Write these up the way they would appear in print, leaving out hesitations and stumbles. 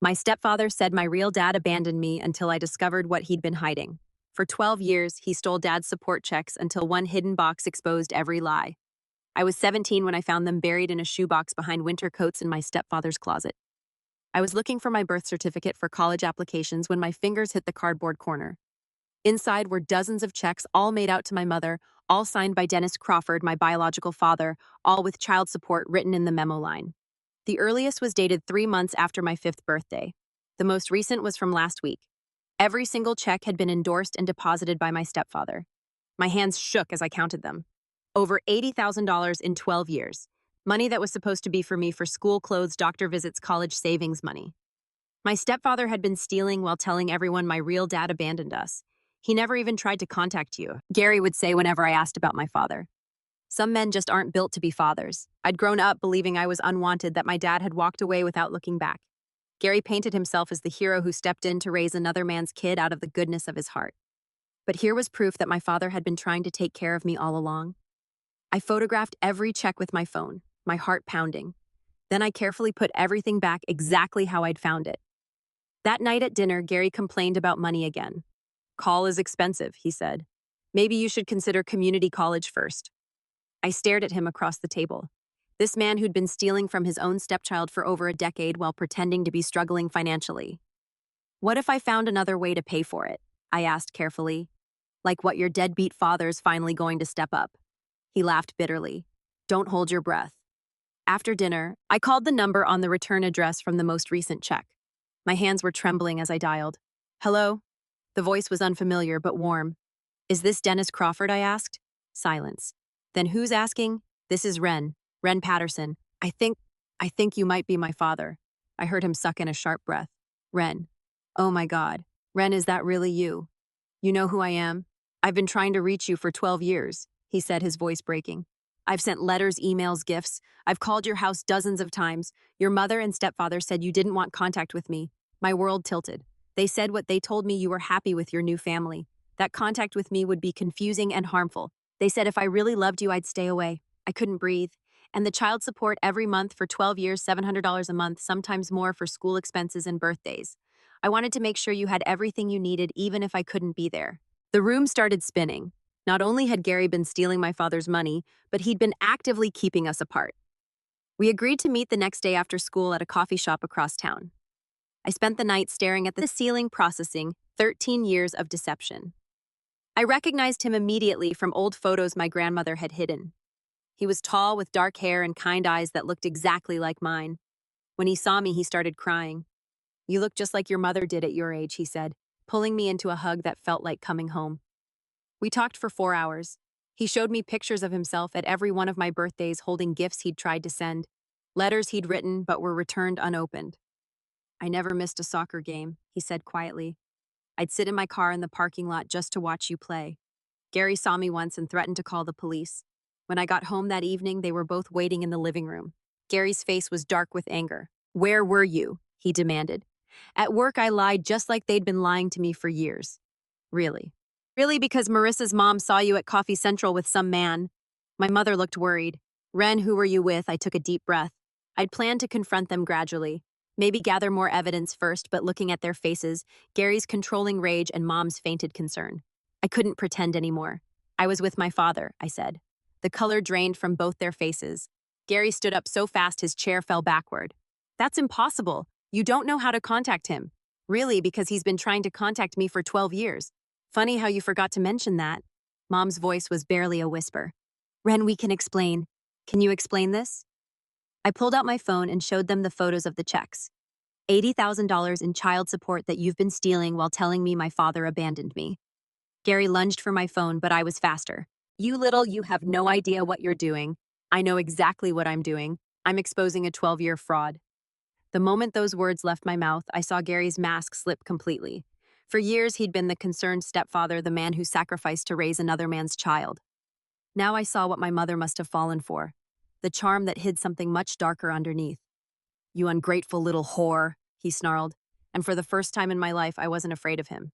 My stepfather said my real dad abandoned me until I discovered what he'd been hiding. For 12 years, he stole dad's support checks until one hidden box exposed every lie. I was 17 when I found them buried in a shoebox behind winter coats in my stepfather's closet. I was looking for my birth certificate for college applications when my fingers hit the cardboard corner. Inside were dozens of checks, all made out to my mother, all signed by Dennis Crawford, my biological father, all with child support written in the memo line. The earliest was dated 3 months after my 5th birthday. The most recent was from last week. Every single check had been endorsed and deposited by my stepfather. My hands shook as I counted them. Over $80,000 in 12 years. Money that was supposed to be for me for school clothes, doctor visits, college savings money. My stepfather had been stealing while telling everyone my real dad abandoned us. He never even tried to contact you, Gary would say whenever I asked about my father. Some men just aren't built to be fathers. I'd grown up believing I was unwanted, that my dad had walked away without looking back. Gary painted himself as the hero who stepped in to raise another man's kid out of the goodness of his heart. But here was proof that my father had been trying to take care of me all along. I photographed every check with my phone, my heart pounding. Then I carefully put everything back exactly how I'd found it. That night at dinner, Gary complained about money again. "Call is expensive," he said. "Maybe you should consider community college first." I stared at him across the table. This man who'd been stealing from his own stepchild for over a decade while pretending to be struggling financially. "What if I found another way to pay for it?" I asked carefully. "Like what your deadbeat father's finally going to step up." He laughed bitterly. "Don't hold your breath." After dinner, I called the number on the return address from the most recent check. My hands were trembling as I dialed. "Hello?" The voice was unfamiliar but warm. "Is this Dennis Crawford?" I asked. Silence. "Then who's asking?" "This is Ren Patterson. I think you might be my father." I heard him suck in a sharp breath. "Ren. Oh my God. Ren, is that really you? You know who I am? I've been trying to reach you for 12 years, he said, his voice breaking. "I've sent letters, emails, gifts. I've called your house dozens of times. Your mother and stepfather said you didn't want contact with me." My world tilted. They said what they told me: you were happy with your new family. That contact with me would be confusing and harmful. They said if I really loved you, I'd stay away. I couldn't breathe. And the child support every month for 12 years, $700 a month, sometimes more for school expenses and birthdays. I wanted to make sure you had everything you needed, even if I couldn't be there. The room started spinning. Not only had Gary been stealing my father's money, but he'd been actively keeping us apart. We agreed to meet the next day after school at a coffee shop across town. I spent the night staring at the ceiling, processing 13 years of deception. I recognized him immediately from old photos my grandmother had hidden. He was tall, with dark hair and kind eyes that looked exactly like mine. When he saw me, he started crying. "You look just like your mother did at your age," he said, pulling me into a hug that felt like coming home. We talked for 4 hours. He showed me pictures of himself at every one of my birthdays, holding gifts he'd tried to send, letters he'd written but were returned unopened. "I never missed a soccer game," he said quietly. "I'd sit in my car in the parking lot just to watch you play." Gary saw me once and threatened to call the police. When I got home that evening, they were both waiting in the living room. Gary's face was dark with anger. "Where were you?" he demanded. "At work, I lied just like they'd been lying to me for years." "Really?" "Really, because Marissa's mom saw you at Coffee Central with some man." My mother looked worried. "Ren, who were you with?" I took a deep breath. I'd planned to confront them gradually. Maybe gather more evidence first, but looking at their faces, Gary's controlling rage and Mom's fainted concern, I couldn't pretend anymore. "I was with my father," I said. The color drained from both their faces. Gary stood up so fast his chair fell backward. "That's impossible. You don't know how to contact him." "Really, because he's been trying to contact me for 12 years. Funny how you forgot to mention that." Mom's voice was barely a whisper. "Ren, we can explain. Can you explain this?" I pulled out my phone and showed them the photos of the checks. $80,000 in child support that you've been stealing while telling me my father abandoned me. Gary lunged for my phone, but I was faster. You have no idea what you're doing." "I know exactly what I'm doing. I'm exposing a 12-year fraud." The moment those words left my mouth, I saw Gary's mask slip completely. For years, he'd been the concerned stepfather, the man who sacrificed to raise another man's child. Now I saw what my mother must have fallen for, the charm that hid something much darker underneath. "You ungrateful little whore," he snarled, and for the first time in my life, I wasn't afraid of him.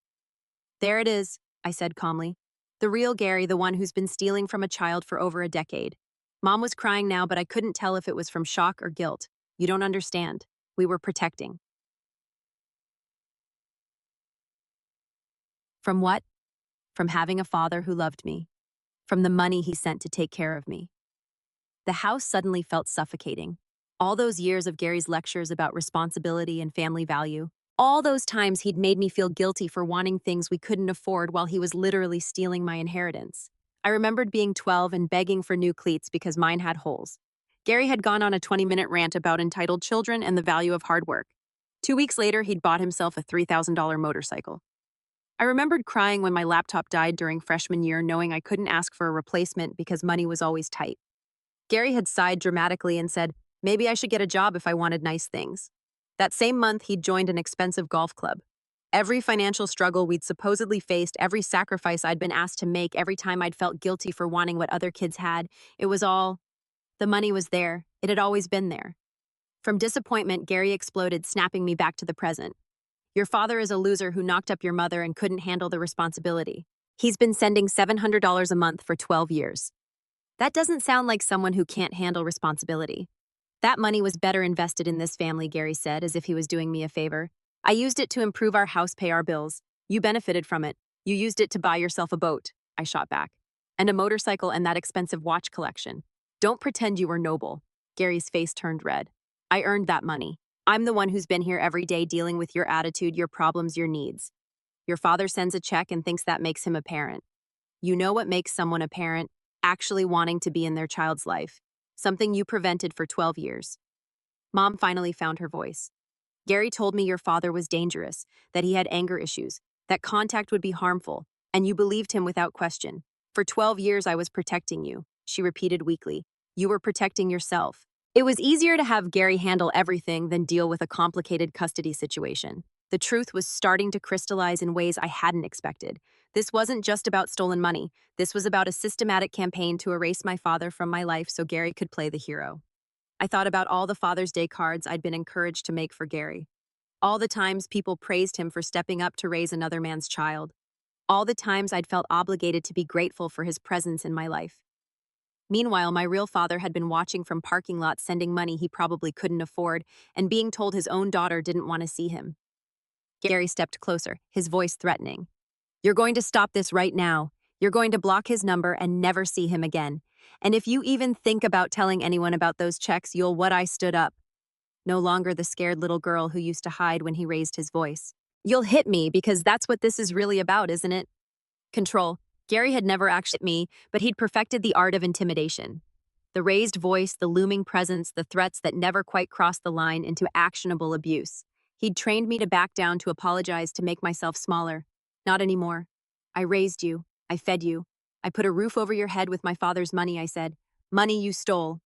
"There it is," I said calmly. "The real Gary, the one who's been stealing from a child for over a decade." Mom was crying now, but I couldn't tell if it was from shock or guilt. "You don't understand. We were protecting." From what? From having a father who loved me. From the money he sent to take care of me. The house suddenly felt suffocating. All those years of Gary's lectures about responsibility and family value, all those times he'd made me feel guilty for wanting things we couldn't afford while he was literally stealing my inheritance. I remembered being 12 and begging for new cleats because mine had holes. Gary had gone on a 20-minute rant about entitled children and the value of hard work. 2 weeks later, he'd bought himself a $3,000 motorcycle. I remembered crying when my laptop died during freshman year, knowing I couldn't ask for a replacement because money was always tight. Gary had sighed dramatically and said, maybe I should get a job if I wanted nice things. That same month, he'd joined an expensive golf club. Every financial struggle we'd supposedly faced, every sacrifice I'd been asked to make, every time I'd felt guilty for wanting what other kids had, it was all, the money was there. It had always been there. From disappointment, Gary exploded, snapping me back to the present. Your father is a loser who knocked up your mother and couldn't handle the responsibility. He's been sending $700 a month for 12 years. That doesn't sound like someone who can't handle responsibility. That money was better invested in this family, Gary said, as if he was doing me a favor. I used it to improve our house, pay our bills. You benefited from it. You used it to buy yourself a boat, I shot back. And a motorcycle and that expensive watch collection. Don't pretend you were noble. Gary's face turned red. I earned that money. I'm the one who's been here every day dealing with your attitude, your problems, your needs. Your father sends a check and thinks that makes him a parent. You know what makes someone a parent? Actually wanting to be in their child's life. Something you prevented for 12 years. Mom finally found her voice. Gary told me your father was dangerous, that he had anger issues, that contact would be harmful, and you believed him without question. For 12 years I was protecting you, she repeated weakly. You were protecting yourself. It was easier to have Gary handle everything than deal with a complicated custody situation. The truth was starting to crystallize in ways I hadn't expected. This wasn't just about stolen money. This was about a systematic campaign to erase my father from my life so Gary could play the hero. I thought about all the Father's Day cards I'd been encouraged to make for Gary. All the times people praised him for stepping up to raise another man's child. All the times I'd felt obligated to be grateful for his presence in my life. Meanwhile, my real father had been watching from parking lots, sending money he probably couldn't afford, and being told his own daughter didn't want to see him. Gary stepped closer, his voice threatening. You're going to stop this right now. You're going to block his number and never see him again. And if you even think about telling anyone about those checks, you'll what I stood up. No longer the scared little girl who used to hide when he raised his voice. You'll hit me because that's what this is really about, isn't it? Control. Gary had never actually hit me, but he'd perfected the art of intimidation. The raised voice, the looming presence, the threats that never quite crossed the line into actionable abuse. He'd trained me to back down, to apologize, to make myself smaller. Not anymore. I raised you. I fed you. I put a roof over your head with my father's money, I said. Money you stole.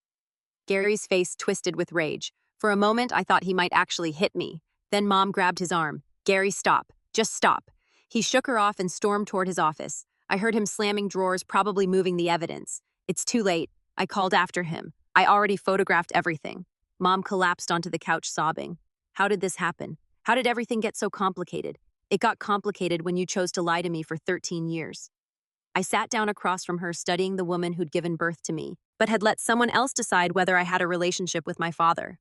Gary's face twisted with rage. For a moment, I thought he might actually hit me. Then Mom grabbed his arm. Gary, stop. Just stop. He shook her off and stormed toward his office. I heard him slamming drawers, probably moving the evidence. It's too late. I called after him. I already photographed everything. Mom collapsed onto the couch, sobbing. How did this happen? How did everything get so complicated? It got complicated when you chose to lie to me for 13 years. I sat down across from her, studying the woman who'd given birth to me, but had let someone else decide whether I had a relationship with my father.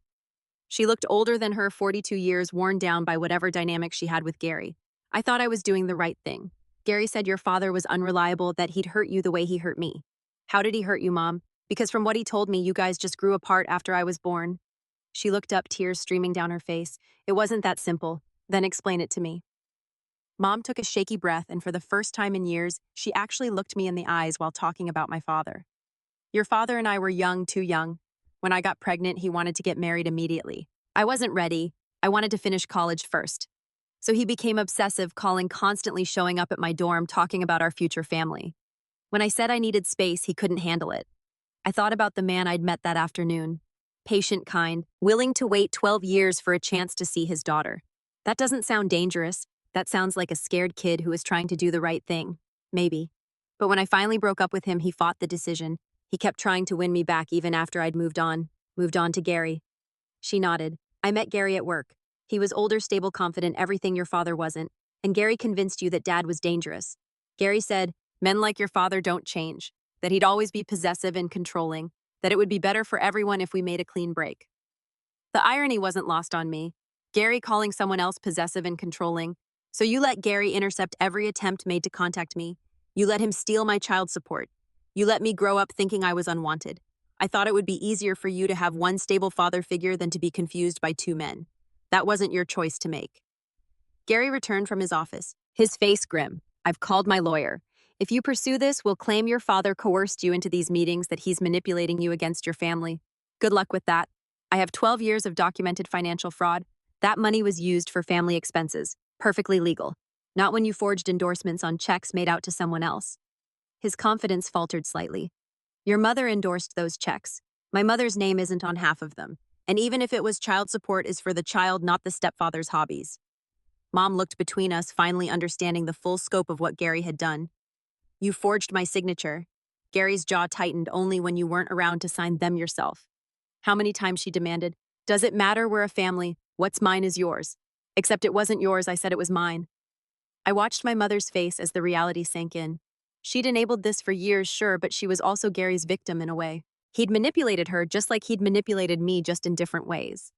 She looked older than her, 42 years, worn down by whatever dynamic she had with Gary. I thought I was doing the right thing. Gary said your father was unreliable, that he'd hurt you the way he hurt me. How did he hurt you, Mom? Because from what he told me, you guys just grew apart after I was born. She looked up, tears streaming down her face. It wasn't that simple. Then explain it to me. Mom took a shaky breath, and for the first time in years, she actually looked me in the eyes while talking about my father. Your father and I were young, too young. When I got pregnant, he wanted to get married immediately. I wasn't ready. I wanted to finish college first. So he became obsessive, calling constantly, showing up at my dorm, talking about our future family. When I said I needed space, he couldn't handle it. I thought about the man I'd met that afternoon. Patient, kind, willing to wait 12 years for a chance to see his daughter. That doesn't sound dangerous. That sounds like a scared kid who is trying to do the right thing. Maybe. But when I finally broke up with him, he fought the decision. He kept trying to win me back even after I'd moved on to Gary. She nodded. I met Gary at work. He was older, stable, confident, everything your father wasn't. And Gary convinced you that Dad was dangerous. Gary said, men like your father don't change, that he'd always be possessive and controlling, that it would be better for everyone if we made a clean break. The irony wasn't lost on me. Gary calling someone else possessive and controlling, So you let Gary intercept every attempt made to contact me. You let him steal my child support. You let me grow up thinking I was unwanted. I thought it would be easier for you to have one stable father figure than to be confused by two men. That wasn't your choice to make. Gary returned from his office, his face grim. I've called my lawyer. If you pursue this, we'll claim your father coerced you into these meetings, that he's manipulating you against your family. Good luck with that. I have 12 years of documented financial fraud. That money was used for family expenses, perfectly legal. Not when you forged endorsements on checks made out to someone else. His confidence faltered slightly. Your mother endorsed those checks. My mother's name isn't on half of them. And even if it was child support, is for the child, not the stepfather's hobbies. Mom looked between us, finally understanding the full scope of what Gary had done. You forged my signature. Gary's jaw tightened only when you weren't around to sign them yourself. How many times she demanded, does it matter, we're a family, what's mine is yours. Except it wasn't yours, I said it was mine. I watched my mother's face as the reality sank in. She'd enabled this for years, sure, but she was also Gary's victim in a way. He'd manipulated her just like he'd manipulated me, just in different ways.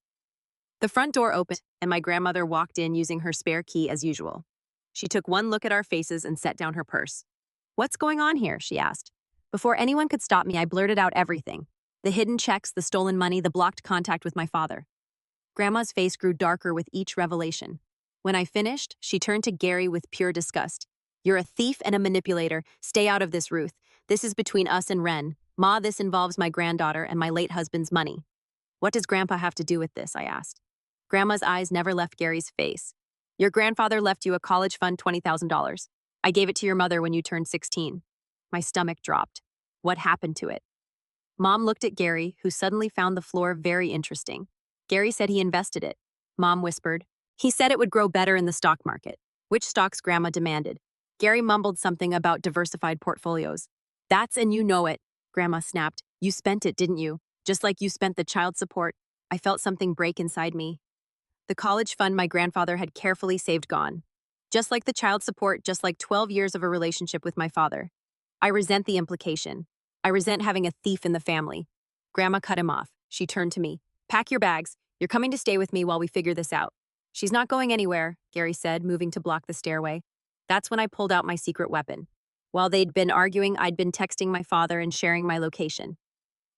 The front door opened, and my grandmother walked in using her spare key as usual. She took one look at our faces and set down her purse. What's going on here? She asked. Before anyone could stop me, I blurted out everything. The hidden checks, the stolen money, the blocked contact with my father. Grandma's face grew darker with each revelation. When I finished, she turned to Gary with pure disgust. You're a thief and a manipulator. Stay out of this, Ruth. This is between us and Ren. Ma, this involves my granddaughter and my late husband's money. What does Grandpa have to do with this? I asked. Grandma's eyes never left Gary's face. Your grandfather left you a college fund, $20,000. I gave it to your mother when you turned 16. My stomach dropped. What happened to it? Mom looked at Gary, who suddenly found the floor very interesting. Gary said he invested it. Mom whispered. He said it would grow better in the stock market. Which stocks? Grandma demanded. Gary mumbled something about diversified portfolios. That's and you know it, Grandma snapped. You spent it, didn't you? Just like you spent the child support. I felt something break inside me. The college fund my grandfather had carefully saved gone. Just like the child support, just like 12 years of a relationship with my father. I resent the implication. I resent having a thief in the family. Grandma cut him off. She turned to me. Pack your bags. You're coming to stay with me while we figure this out. She's not going anywhere, Gary said, moving to block the stairway. That's when I pulled out my secret weapon. While they'd been arguing, I'd been texting my father and sharing my location.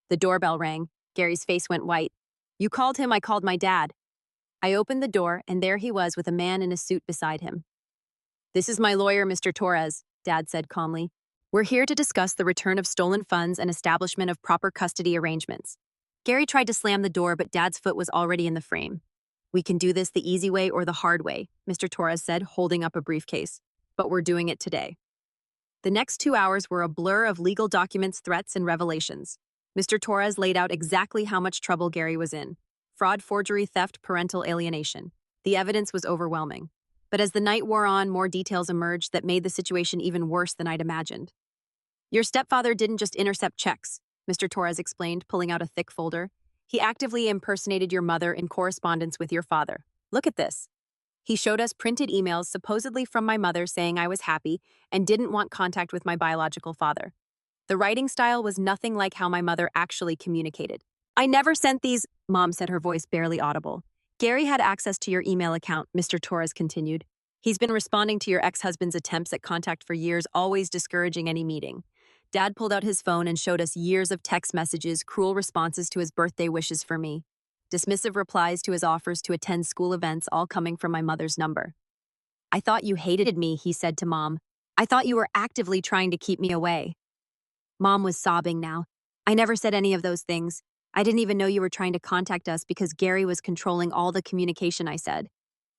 The doorbell rang. Gary's face went white. You called him, I called my dad. I opened the door, and there he was with a man in a suit beside him. This is my lawyer, Mr. Torres, Dad said calmly. We're here to discuss the return of stolen funds and establishment of proper custody arrangements. Gary tried to slam the door, but Dad's foot was already in the frame. We can do this the easy way or the hard way, Mr. Torres said, holding up a briefcase. But we're doing it today. The next 2 hours were a blur of legal documents, threats, and revelations. Mr. Torres laid out exactly how much trouble Gary was in. Fraud, forgery, theft, parental alienation. The evidence was overwhelming. But as the night wore on, more details emerged that made the situation even worse than I'd imagined. Your stepfather didn't just intercept checks, Mr. Torres explained, pulling out a thick folder. He actively impersonated your mother in correspondence with your father. Look at this. He showed us printed emails supposedly from my mother saying I was happy and didn't want contact with my biological father. The writing style was nothing like how my mother actually communicated. I never sent these, Mom said, her voice barely audible. Gary had access to your email account, Mr. Torres continued. He's been responding to your ex-husband's attempts at contact for years, always discouraging any meeting. Dad pulled out his phone and showed us years of text messages, cruel responses to his birthday wishes for me, dismissive replies to his offers to attend school events, all coming from my mother's number. I thought you hated me, he said to Mom. I thought you were actively trying to keep me away. Mom was sobbing now. I never said any of those things. I didn't even know you were trying to contact us because Gary was controlling all the communication, I said.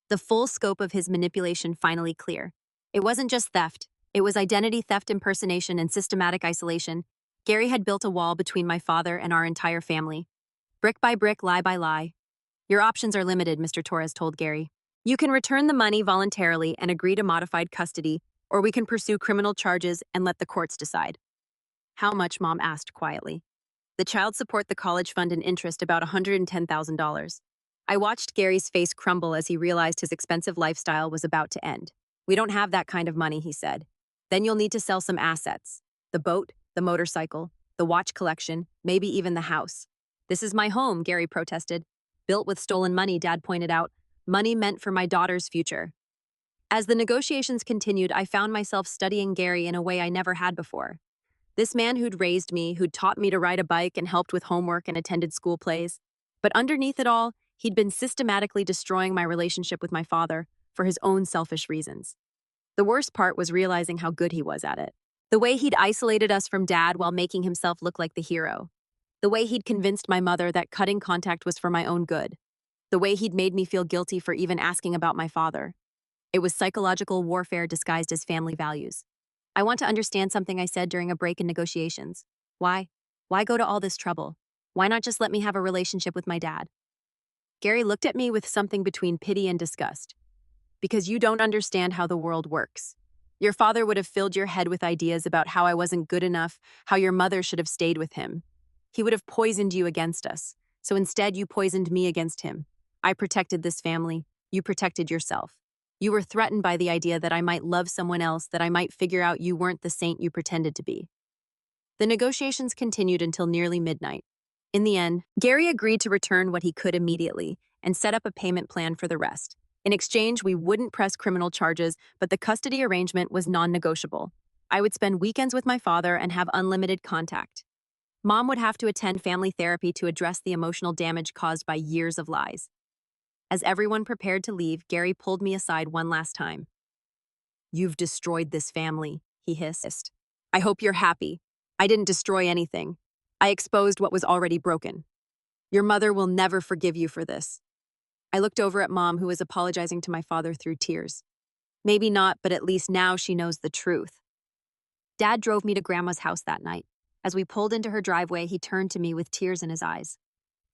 The full scope of his manipulation finally clear. It wasn't just theft. It was identity theft, impersonation, and systematic isolation. Gary had built a wall between my father and our entire family. Brick by brick, lie by lie. Your options are limited, Mr. Torres told Gary. You can return the money voluntarily and agree to modified custody, or we can pursue criminal charges and let the courts decide. How much? Mom asked quietly. The child support, the college fund, and interest, about $110,000. I watched Gary's face crumble as he realized his expensive lifestyle was about to end. We don't have that kind of money, he said. Then you'll need to sell some assets. The boat, the motorcycle, the watch collection, maybe even the house. This is my home, Gary protested. Built with stolen money, Dad pointed out. Money meant for my daughter's future. As the negotiations continued, I found myself studying Gary in a way I never had before. This man who'd raised me, who'd taught me to ride a bike and helped with homework and attended school plays. But underneath it all, he'd been systematically destroying my relationship with my father for his own selfish reasons. The worst part was realizing how good he was at it. The way he'd isolated us from dad while making himself look like the hero. The way he'd convinced my mother that cutting contact was for my own good. The way he'd made me feel guilty for even asking about my father. It was psychological warfare disguised as family values. I want to understand something I said during a break in negotiations. Why? Why go to all this trouble? Why not just let me have a relationship with my dad? Gary looked at me with something between pity and disgust. Because you don't understand how the world works. Your father would have filled your head with ideas about how I wasn't good enough, how your mother should have stayed with him. He would have poisoned you against us. So instead, you poisoned me against him. I protected this family. You protected yourself. You were threatened by the idea that I might love someone else, that I might figure out you weren't the saint you pretended to be. The negotiations continued until nearly midnight. In the end, Gary agreed to return what he could immediately and set up a payment plan for the rest. In exchange, we wouldn't press criminal charges, but the custody arrangement was non-negotiable. I would spend weekends with my father and have unlimited contact. Mom would have to attend family therapy to address the emotional damage caused by years of lies. As everyone prepared to leave, Gary pulled me aside one last time. "You've destroyed this family," he hissed. "I hope you're happy. I didn't destroy anything. I exposed what was already broken. Your mother will never forgive you for this." I looked over at Mom, who was apologizing to my father through tears. Maybe not, but at least now she knows the truth. Dad drove me to Grandma's house that night. As we pulled into her driveway, he turned to me with tears in his eyes.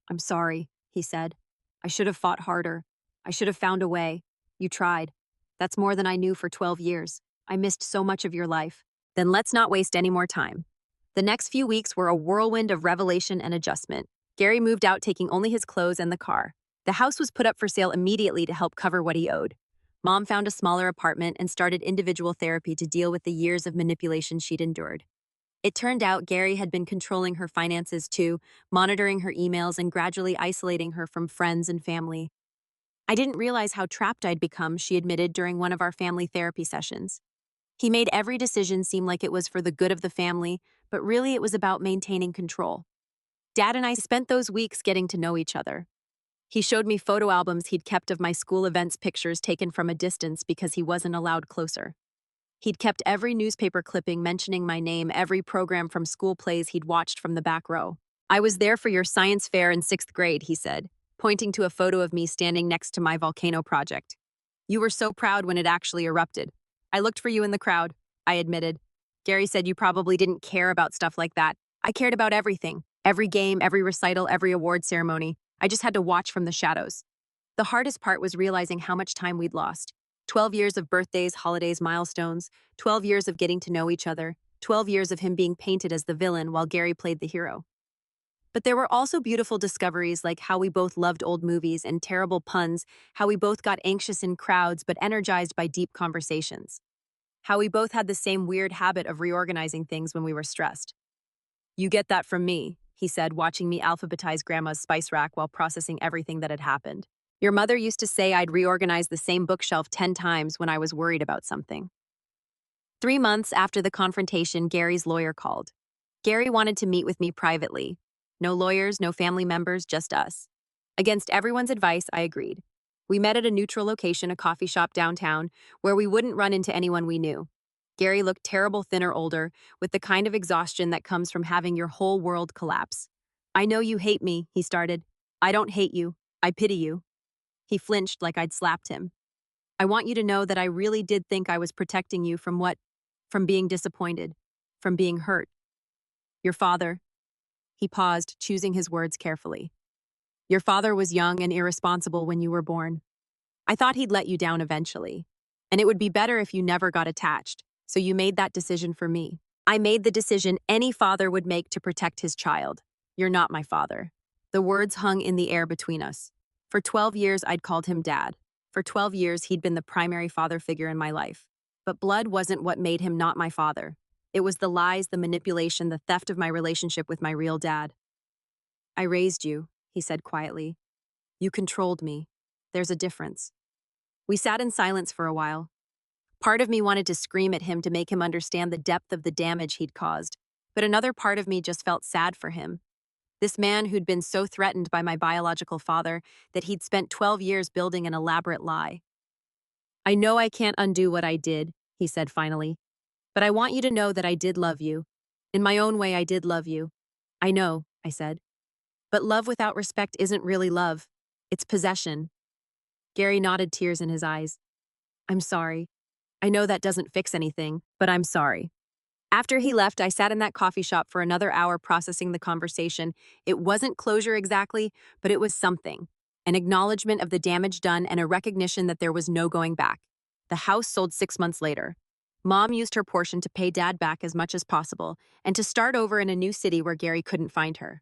"I'm sorry," he said. "I should have fought harder. I should have found a way. You tried. That's more than I knew for 12 years. I missed so much of your life." Then let's not waste any more time. The next few weeks were a whirlwind of revelation and adjustment. Gary moved out, taking only his clothes and the car. The house was put up for sale immediately to help cover what he owed. Mom found a smaller apartment and started individual therapy to deal with the years of manipulation she'd endured. It turned out Gary had been controlling her finances too, monitoring her emails and gradually isolating her from friends and family. "I didn't realize how trapped I'd become," she admitted during one of our family therapy sessions. "He made every decision seem like it was for the good of the family, but really it was about maintaining control." Dad and I spent those weeks getting to know each other. He showed me photo albums he'd kept of my school events pictures taken from a distance because he wasn't allowed closer. He'd kept every newspaper clipping mentioning my name, every program from school plays he'd watched from the back row. "I was there for your science fair in 6th grade," he said, pointing to a photo of me standing next to my volcano project. "You were so proud when it actually erupted. I looked for you in the crowd," I admitted. "Gary said you probably didn't care about stuff like that. I cared about everything. Every game, every recital, every award ceremony. I just had to watch from the shadows." The hardest part was realizing how much time we'd lost. 12 years of birthdays, holidays, milestones, 12 years of getting to know each other, 12 years of him being painted as the villain while Gary played the hero. But there were also beautiful discoveries like how we both loved old movies and terrible puns, how we both got anxious in crowds but energized by deep conversations, how we both had the same weird habit of reorganizing things when we were stressed. "You get that from me," he said, watching me alphabetize Grandma's spice rack while processing everything that had happened. "Your mother used to say I'd reorganize the same bookshelf 10 times when I was worried about something." 3 months after the confrontation, Gary's lawyer called. Gary wanted to meet with me privately. No lawyers, no family members, just us. Against everyone's advice, I agreed. We met at a neutral location, a coffee shop downtown, where we wouldn't run into anyone we knew. Gary looked terrible, thinner, older, with the kind of exhaustion that comes from having your whole world collapse. "I know you hate me," he started. "I don't hate you. I pity you." He flinched like I'd slapped him. "I want you to know that I really did think I was protecting you from what? From being disappointed, from being hurt. Your father." He paused, choosing his words carefully. "Your father was young and irresponsible when you were born. I thought he'd let you down eventually. And it would be better if you never got attached, so you made that decision for me. I made the decision any father would make to protect his child. You're not my father." The words hung in the air between us. For 12 years, I'd called him Dad. For 12 years, he'd been the primary father figure in my life. But blood wasn't what made him not my father. It was the lies, the manipulation, the theft of my relationship with my real dad. "I raised you," he said quietly. "You controlled me. There's a difference." We sat in silence for a while. Part of me wanted to scream at him to make him understand the depth of the damage he'd caused, but another part of me just felt sad for him. This man who'd been so threatened by my biological father that he'd spent 12 years building an elaborate lie. "I know I can't undo what I did," he said finally, "but I want you to know that I did love you. In my own way, I did love you." "I know," I said. "But love without respect isn't really love. It's possession." Gary nodded, tears in his eyes. "I'm sorry. I know that doesn't fix anything, but I'm sorry." After he left, I sat in that coffee shop for another hour processing the conversation. It wasn't closure exactly, but it was something. An acknowledgement of the damage done and a recognition that there was no going back. The house sold 6 months later. Mom used her portion to pay Dad back as much as possible and to start over in a new city where Gary couldn't find her.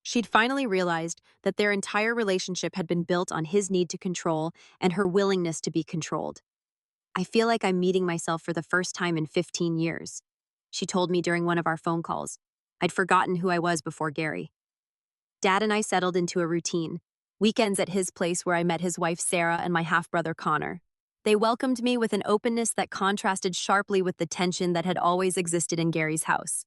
She'd finally realized that their entire relationship had been built on his need to control and her willingness to be controlled. "I feel like I'm meeting myself for the first time in 15 years," she told me during one of our phone calls. I'd forgotten who I was before Gary. Dad and I settled into a routine. Weekends at his place where I met his wife Sarah and my half-brother Connor. They welcomed me with an openness that contrasted sharply with the tension that had always existed in Gary's house.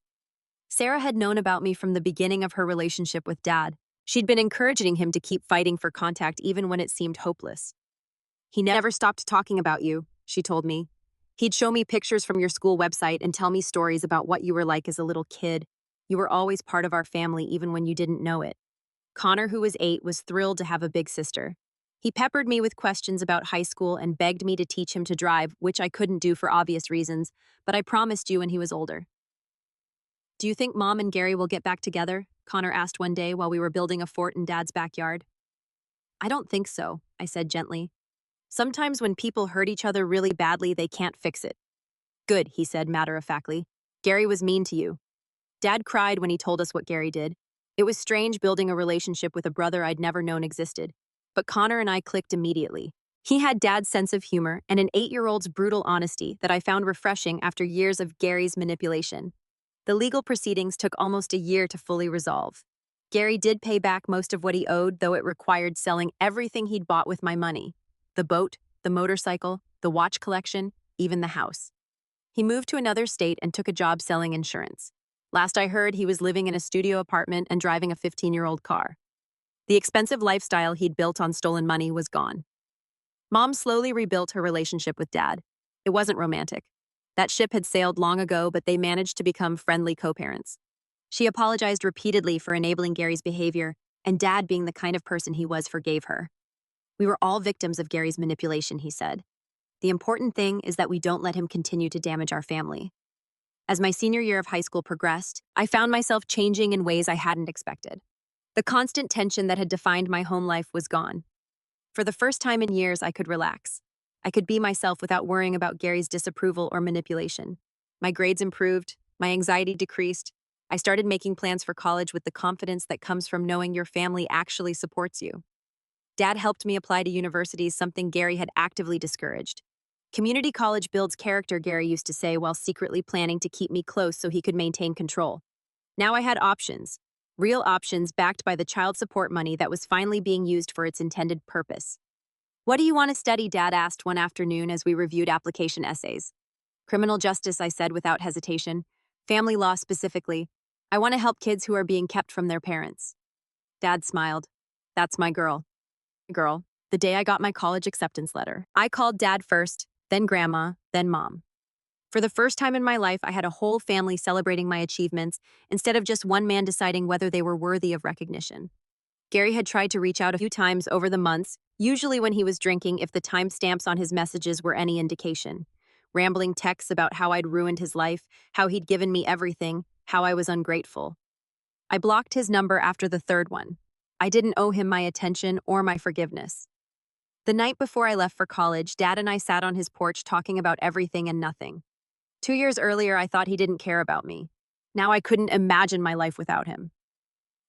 Sarah had known about me from the beginning of her relationship with Dad. She'd been encouraging him to keep fighting for contact even when it seemed hopeless. "He never stopped talking about you," she told me. "He'd show me pictures from your school website and tell me stories about what you were like as a little kid. You were always part of our family even when you didn't know it." Connor, who was 8, was thrilled to have a big sister. He peppered me with questions about high school and begged me to teach him to drive, which I couldn't do for obvious reasons, but I promised you when he was older. "Do you think Mom and Gary will get back together?" Connor asked one day while we were building a fort in Dad's backyard. "I don't think so," I said gently. "Sometimes when people hurt each other really badly, they can't fix it." "Good," he said matter-of-factly. "Gary was mean to you." Dad cried when he told us what Gary did. It was strange building a relationship with a brother I'd never known existed. But Connor and I clicked immediately. He had Dad's sense of humor and an 8-year-old's brutal honesty that I found refreshing after years of Gary's manipulation. The legal proceedings took almost a year to fully resolve. Gary did pay back most of what he owed, though it required selling everything he'd bought with my money. The boat, the motorcycle, the watch collection, even the house. He moved to another state and took a job selling insurance. Last I heard, he was living in a studio apartment and driving a 15-year-old car. The expensive lifestyle he'd built on stolen money was gone. Mom slowly rebuilt her relationship with Dad. It wasn't romantic. That ship had sailed long ago, but they managed to become friendly co-parents. She apologized repeatedly for enabling Gary's behavior, and Dad, being the kind of person he was, forgave her. "We were all victims of Gary's manipulation," he said. "The important thing is that we don't let him continue to damage our family." As my senior year of high school progressed, I found myself changing in ways I hadn't expected. The constant tension that had defined my home life was gone. For the first time in years, I could relax. I could be myself without worrying about Gary's disapproval or manipulation. My grades improved, my anxiety decreased. I started making plans for college with the confidence that comes from knowing your family actually supports you. Dad helped me apply to universities, something Gary had actively discouraged. "Community college builds character," Gary used to say while secretly planning to keep me close so he could maintain control. Now I had options. Real options backed by the child support money that was finally being used for its intended purpose. "What do you want to study?" Dad asked one afternoon as we reviewed application essays. "Criminal justice," I said without hesitation. "Family law specifically. I want to help kids who are being kept from their parents." Dad smiled. "That's my girl." Girl. The day I got my college acceptance letter, I called Dad first, then Grandma, then Mom. For the first time in my life, I had a whole family celebrating my achievements instead of just one man deciding whether they were worthy of recognition. Gary had tried to reach out a few times over the months, usually when he was drinking if the timestamps on his messages were any indication. Rambling texts about how I'd ruined his life, how he'd given me everything, how I was ungrateful. I blocked his number after the third one. I didn't owe him my attention or my forgiveness. The night before I left for college, Dad and I sat on his porch talking about everything and nothing. 2 years earlier, I thought he didn't care about me. Now I couldn't imagine my life without him.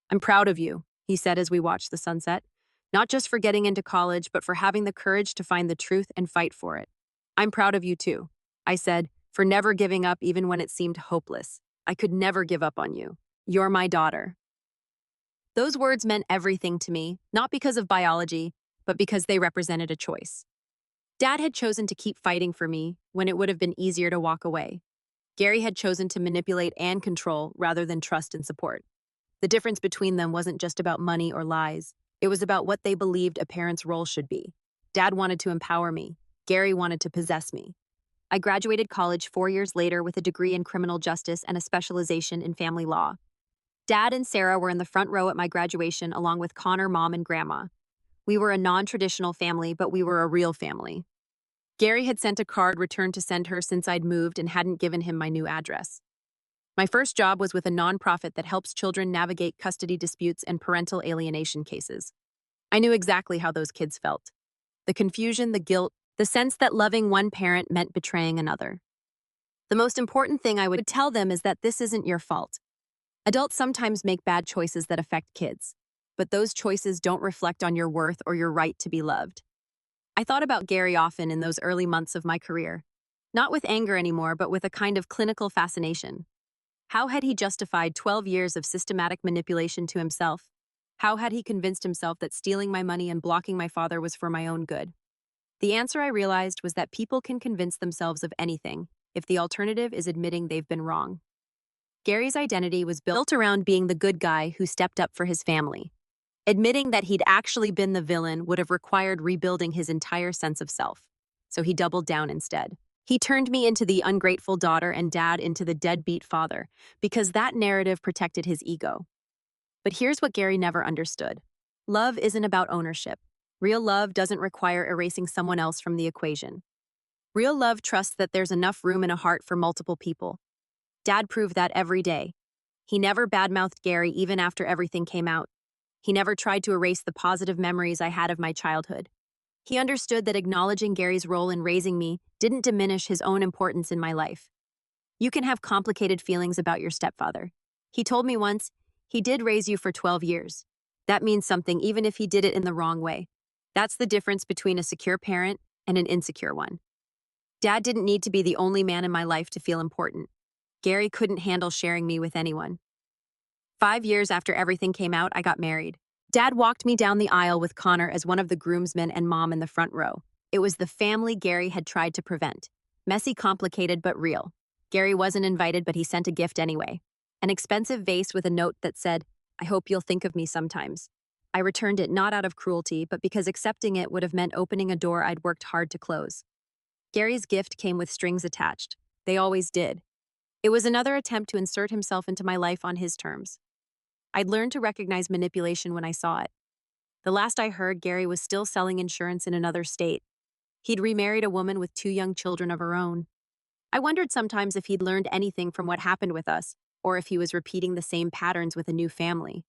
"I'm proud of you," he said as we watched the sunset. "Not just for getting into college, but for having the courage to find the truth and fight for it." "I'm proud of you too," I said, "for never giving up even when it seemed hopeless. I could never give up on you. You're my daughter." Those words meant everything to me, not because of biology, but because they represented a choice. Dad had chosen to keep fighting for me when it would have been easier to walk away. Gary had chosen to manipulate and control rather than trust and support. The difference between them wasn't just about money or lies. It was about what they believed a parent's role should be. Dad wanted to empower me. Gary wanted to possess me. I graduated college 4 years later with a degree in criminal justice and a specialization in family law. Dad and Sarah were in the front row at my graduation along with Connor, Mom, and Grandma. We were a non-traditional family, but we were a real family. Gary had sent a card returned to send her since I'd moved and hadn't given him my new address. My first job was with a nonprofit that helps children navigate custody disputes and parental alienation cases. I knew exactly how those kids felt. The confusion, the guilt, the sense that loving one parent meant betraying another. The most important thing I would tell them is that this isn't your fault. Adults sometimes make bad choices that affect kids, but those choices don't reflect on your worth or your right to be loved. I thought about Gary often in those early months of my career, not with anger anymore, but with a kind of clinical fascination. How had he justified 12 years of systematic manipulation to himself? How had he convinced himself that stealing my money and blocking my father was for my own good? The answer I realized was that people can convince themselves of anything if the alternative is admitting they've been wrong. Gary's identity was built around being the good guy who stepped up for his family. Admitting that he'd actually been the villain would have required rebuilding his entire sense of self. So he doubled down instead. He turned me into the ungrateful daughter and Dad into the deadbeat father, because that narrative protected his ego. But here's what Gary never understood. Love isn't about ownership. Real love doesn't require erasing someone else from the equation. Real love trusts that there's enough room in a heart for multiple people. Dad proved that every day. He never badmouthed Gary even after everything came out. He never tried to erase the positive memories I had of my childhood. He understood that acknowledging Gary's role in raising me didn't diminish his own importance in my life. You can have complicated feelings about your stepfather. He told me once, he did raise you for 12 years. That means something even if he did it in the wrong way. That's the difference between a secure parent and an insecure one. Dad didn't need to be the only man in my life to feel important. Gary couldn't handle sharing me with anyone. 5 years after everything came out, I got married. Dad walked me down the aisle with Connor as one of the groomsmen and Mom in the front row. It was the family Gary had tried to prevent. Messy, complicated, but real. Gary wasn't invited, but he sent a gift anyway. An expensive vase with a note that said, "I hope you'll think of me sometimes." I returned it not out of cruelty, but because accepting it would have meant opening a door I'd worked hard to close. Gary's gift came with strings attached. They always did. It was another attempt to insert himself into my life on his terms. I'd learned to recognize manipulation when I saw it. The last I heard, Gary was still selling insurance in another state. He'd remarried a woman with 2 young children of her own. I wondered sometimes if he'd learned anything from what happened with us, or if he was repeating the same patterns with a new family.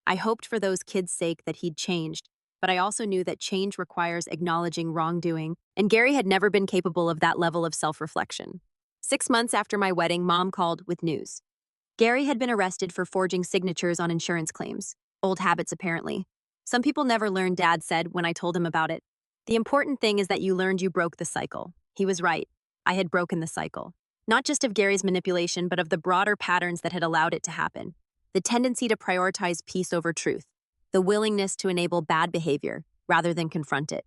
I hoped for those kids' sake that he'd changed, but I also knew that change requires acknowledging wrongdoing, and Gary had never been capable of that level of self-reflection. 6 months after my wedding, Mom called with news. Gary had been arrested for forging signatures on insurance claims. Old habits, apparently. Some people never learn, Dad said when I told him about it. The important thing is that you learned you broke the cycle. He was right. I had broken the cycle. Not just of Gary's manipulation, but of the broader patterns that had allowed it to happen. The tendency to prioritize peace over truth. The willingness to enable bad behavior rather than confront it.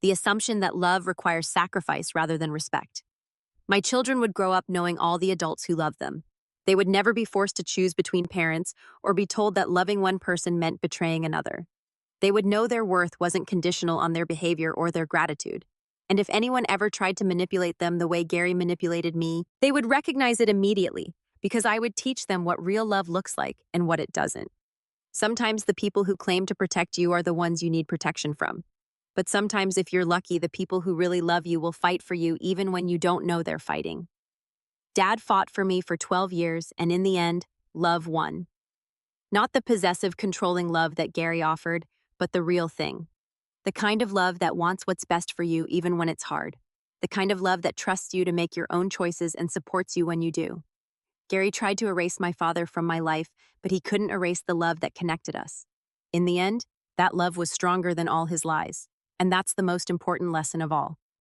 The assumption that love requires sacrifice rather than respect. My children would grow up knowing all the adults who loved them. They would never be forced to choose between parents or be told that loving one person meant betraying another. They would know their worth wasn't conditional on their behavior or their gratitude. And if anyone ever tried to manipulate them the way Gary manipulated me, they would recognize it immediately because I would teach them what real love looks like and what it doesn't. Sometimes the people who claim to protect you are the ones you need protection from. But sometimes, if you're lucky, the people who really love you will fight for you even when you don't know they're fighting. Dad fought for me for 12 years, and in the end, love won. Not the possessive, controlling love that Gary offered, but the real thing. The kind of love that wants what's best for you even when it's hard. The kind of love that trusts you to make your own choices and supports you when you do. Gary tried to erase my father from my life, but he couldn't erase the love that connected us. In the end, that love was stronger than all his lies. And that's the most important lesson of all.